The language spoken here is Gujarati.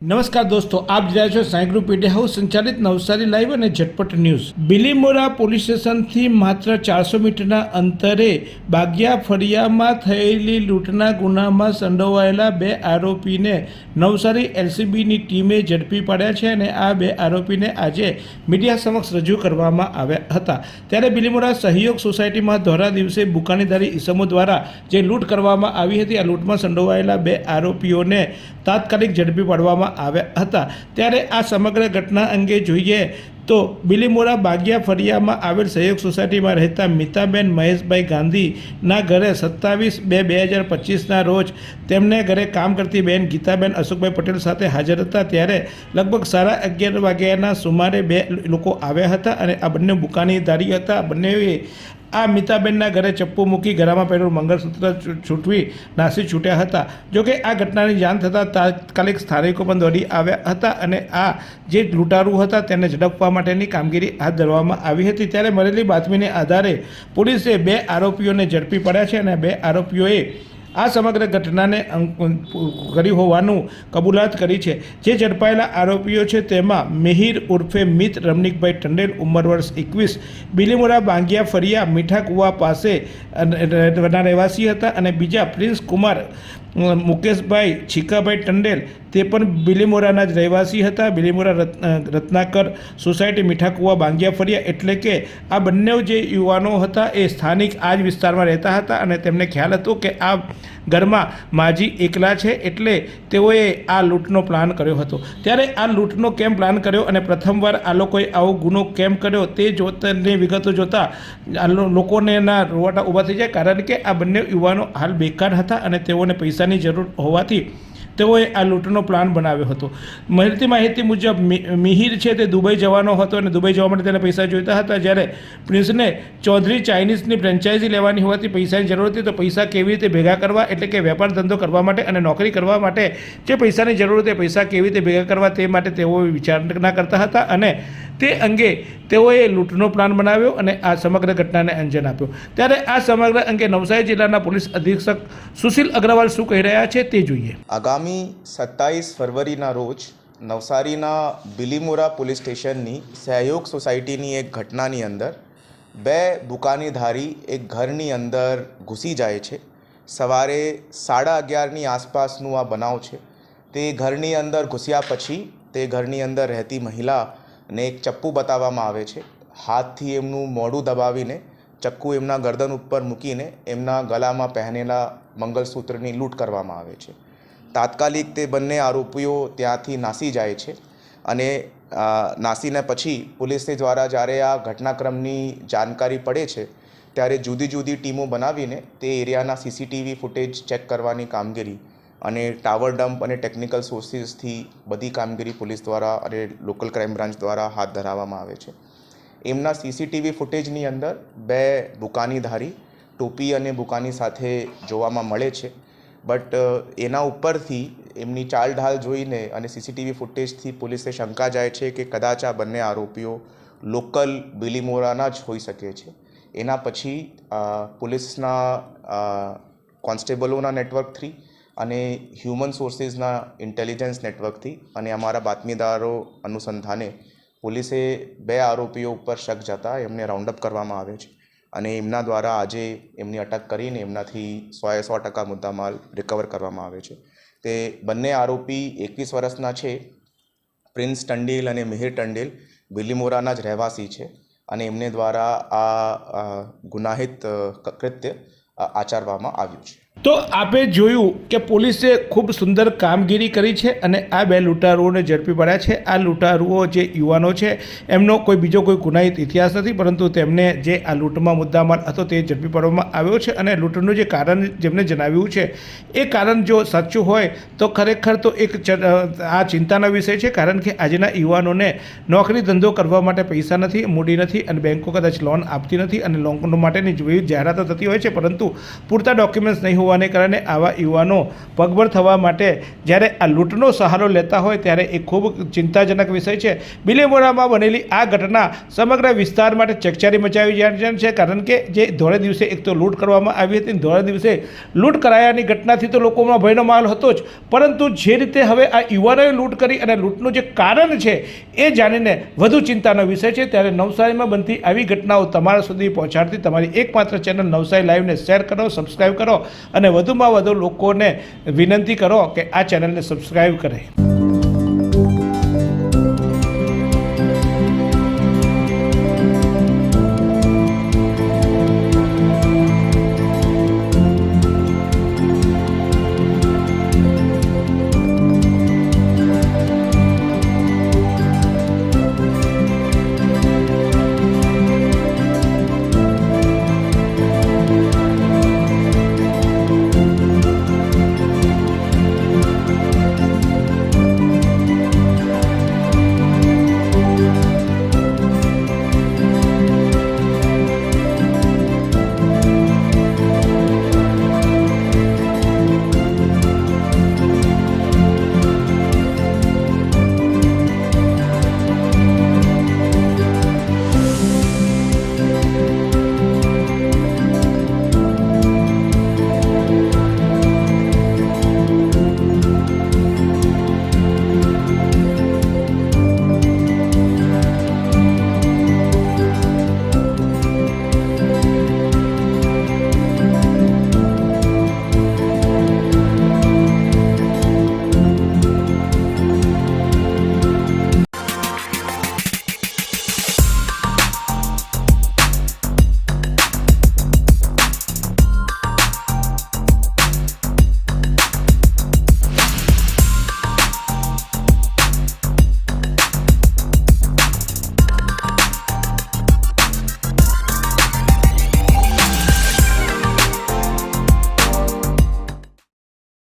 નમસ્કાર દોસ્તો, આપ જોઈ રહ્યા છો સાંઈ ગ્રુપ મીડિયા હાઉસ સંચાલિત નવસારી લાઈવ અને ઝટપટ ન્યૂઝ। બિલીમોરા પોલીસ સ્ટેશનથી માત્ર 400 મીટરના અંતરે બાગિયા ફળિયામાં થયેલી લૂંટના ગુનામાં સંડોવાયેલા 2 આરોપીને નવસારી એલસીબીની ટીમે ઝડપી પાડ્યા છે અને આ 2 આરોપીને આજે મીડિયા સમક્ષ રજૂ કરવામાં આવ્યા હતા। ત્યારે બિલીમોરા સહયોગ સોસાયટીમાં ધોરા દિવસે બુકાનીધારી ઈસમો દ્વારા જે લૂંટ કરવામાં આવી હતી, આ લૂંટમાં સંડોવાયેલા 2 આરોપીઓને તાત્કાલિક ઝડપી પાડવામાં આવ્યા હતા। ત્યારે આ સમગ્ર ઘટના અંગે જોઈએ તો બિલીમોરા બાગિયા ફળિયામાં આવેલ સહયોગ સોસાયટીમાં રહેતા મિતાબેન મહેશભાઈ ગાંધીના ઘરે 27/2/2025ના રોજ તેમને ઘરે કામ કરતી બહેન ગીતાબેન અશોકભાઈ પટેલ સાથે હાજર હતા। ત્યારે લગભગ 11:30 વાગ્યાના સુમારે 2 લોકો આવ્યા હતા અને આ બંને બુકાનીધારી હતા। બંનેએ આ મિતાબેનના ઘરે ચપ્પુ મૂકી ગળામાં પહેરેલું મંગળસૂત્ર છૂટવી નાસી છૂટ્યા હતા। જોકે આ ઘટનાની જાણ થતાં તાત્કાલિક સ્થાનિકો પણ દોડી આવ્યા હતા અને આ જે લૂંટારૂ હતા તેને ઝડપવા માટેની કામગીરી હાથ ધરવામાં આવી હતી। ત્યારે મળેલી બાતમીને આધારે પોલીસે 2 આરોપીઓને ઝડપી પાડ્યા છે અને 2 આરોપીઓએ આ સમગ્ર ઘટનાને કરી હોવાનું કબૂલાત કરી છે। જે ઝડપાયેલા આરોપીઓ છે તેમાં મિહિર ઉર્ફે મિત રમણીકભાઈ ટંડેલ, ઉંમર વર્ષ 21, બિલીમોરા બાંગિયા ફળિયા મીઠા કુવા પાસે રહેવાસી હતા અને બીજા પ્રિન્સ કુમાર મુકેશભાઈ છીકાભાઈ ટંડેલ, તે પણ બિલીમોરાના જ રહેવાસી હતા। બિલીમોરા રત્નાકર સોસાયટી મીઠા કુવા બાંગિયા ફળિયા, એટલે કે આ બંને જે યુવાનો હતા એ સ્થાનિક આ જ વિસ્તારમાં રહેતા હતા અને તેમને ખ્યાલ હતો કે આ ઘરમાં માજી એકલા છે, એટલે તેઓએ આ લૂંટનો પ્લાન કર્યો હતો। ત્યારે આ લૂંટનો કેમ પ્લાન કર્યો અને પ્રથમવાર આ લોકોએ આવો ગુનો કેમ કર્યો તે જોતાની વિગતો જોતાં આ લોકોને ના રોવાટા ઊભા થઈ જાય, કારણ કે આ બંને યુવાનો હાલ બેકાર હતા અને તેઓને પૈસાની જરૂર હોવાથી તેઓએ આ લૂંટનો પ્લાન બનાવ્યો હતો। મળતી માહિતી મુજબ મિહિર છે તે દુબઈ જવાનો હતો અને દુબઈ જવા માટે તેને પૈસા જોઈતા હતા। જ્યારે પ્રિન્સને ચૌધરી ચાઇનીઝની ફ્રેન્ચાઇઝી લેવાની હોવાથી પૈસાની જરૂર હતી, તો પૈસા કેવી રીતે ભેગા કરવા, એટલે કે વેપાર ધંધો કરવા માટે અને નોકરી કરવા માટે જે પૈસાની જરૂર હતી, પૈસા કેવી રીતે ભેગા કરવા તે માટે તેઓ વિચારણા કરતા હતા અને તે અંગે તેઓએ લૂંટનો પ્લાન બનાવ્યો અને આ સમગ્ર ઘટનાને અંજામ આપ્યો। ત્યારે આ સમગ્ર અંગે નવસારી જિલ્લાના પોલીસ અધિક્ષક સુશીલ અગ્રવાલ શું કહી રહ્યા છે તે જોઈએ। આગામી 27 ફરવરીના રોજ નવસારીના બિલીમોરા પોલીસ સ્ટેશનની સહયોગ સોસાયટીની એક ઘટનાની અંદર 2 દુકાનીધારી એક ઘરની અંદર ઘૂસી જાય છે। સવારે 11:30ની આસપાસનું આ બનાવ છે। તે ઘરની અંદર ઘૂસ્યા પછી તે ઘરની અંદર રહેતી મહિલાને એક ચપ્પુ બતાવવામાં આવે છે। હાથથી એમનું મોઢું દબાવીને ચક્કુ એમના ગરદન ઉપર મૂકીને એમના ગળામાં પહેરેલા મંગળસૂત્રની લૂંટ કરવામાં આવે છે। તાત્કાલિક તે બંને આરોપીઓ ત્યાંથી નાસી જાય છે અને નાસીને પછી પોલીસ દ્વારા જ્યારે આ ઘટનાક્રમની જાણકારી પડે છે ત્યારે જુદી જુદી ટીમો બનાવીને તે એરિયાના સીસીટીવી ફૂટેજ ચેક કરવાની કામગીરી અને ટાવર ડમ્પ અને ટેકનિકલ સોર્સિસથી બધી કામગીરી પોલીસ દ્વારા અને લોકલ ક્રાઇમ બ્રાન્ચ દ્વારા હાથ ધરવામાં આવે છે। એમના સીસીટીવી ફૂટેજની અંદર 2 બુકાનીધારી ટોપી અને બુકાની સાથે જોવામાં મળે છે, બટ એના ઉપરથી એમની ચાલ ઢાલ જોઈને અને સીસીટીવી ફૂટેજથી પોલીસે શંકા જાય છે કે કદાચ આ બંને આરોપીઓ લોકલ બિલીમોરાના જ હોઈ શકે છે। એના પછી પોલીસના કોન્સ્ટેબલોના નેટવર્કથી અને હ્યુમન સોર્સિસના ઇન્ટેલિજન્સ નેટવર્કથી અને અમારા બાતમીદારો અનુસંધાને પોલીસે 2 આરોપીઓ ઉપર શક જતા એમને રાઉન્ડઅપ કરવામાં આવે છે અને એમના દ્વારા આજે એમની અટક કરીને એમનાથી 100% મુદ્દામાલ રિકવર કરવામાં આવે છે। તે બંને આરોપી 21 વર્ષના છે। પ્રિન્સ ટંડેલ અને મિહિર ટંડેલ બિલીમોરાના જ રહેવાસી છે અને એમને દ્વારા આ ગુનાહિત કૃત્ય આચરવામાં આવ્યું છે। તો આપે જોયું કે પોલીસે ખૂબ સુંદર કામગીરી કરી છે અને આ 2 લૂંટારુઓને ઝડપી પાડ્યા છે। આ લૂંટારુઓ જે યુવાનો છે એમનો બીજો કોઈ ગુનાહિત ઇતિહાસ નથી, પરંતુ તેમને જે આ લૂંટમાં મુદ્દામાલ હતો તે ઝડપી પાડવામાં આવ્યો છે અને લૂંટનું જે કારણ જેમને જણાવ્યું છે એ કારણ જો સાચું હોય તો ખરેખર તો એક આ ચિંતાનો વિષય છે, કારણ કે આજના યુવાનોને નોકરી ધંધો કરવા માટે પૈસા નથી, મૂડી નથી અને બેંકો કદાચ લોન આપતી નથી અને લોન માટેની વિવિધ જાહેરાતો થતી હોય છે, પરંતુ પૂરતા ડોક્યુમેન્ટ્સ નહીં હોવાને કારણે આવા યુવાનો પગભર થવા માટે જ્યારે આ લૂંટનો સહારો લેતા હોય ત્યારે એ ખૂબ ચિંતાજનક વિષય છે. બિલીમોરામાં બનેલી આ ઘટના સમગ્ર વિસ્તાર માટે ચકચારી મચાવી જાય છે, કારણ કે જે ધોળે દિવસે એક તો લૂંટ કરવામાં આવી હતી, ધોળે દિવસે લૂંટ કરાયાની ઘટનાથી તો લોકોમાં ભયનો માહોલ હતો જ, પરંતુ જે રીતે હવે આ યુવાનોએ લૂંટ કરી અને લૂંટનું જે કારણ છે એ જાણીને વધુ ચિંતાનો વિષય છે. ત્યારે નવસારીમાં બનતી આવી ઘટનાઓ તમારા સુધી પહોંચાડતી તમારી એકમાત્ર ચેનલ નવસારી લાઈવને શેર કરો, સબસ્ક્રાઈબ કરો અને વધુમાં વધુ લોકોને વિનંતી કરો કે આ ચેનલને સબસ્ક્રાઈબ કરે.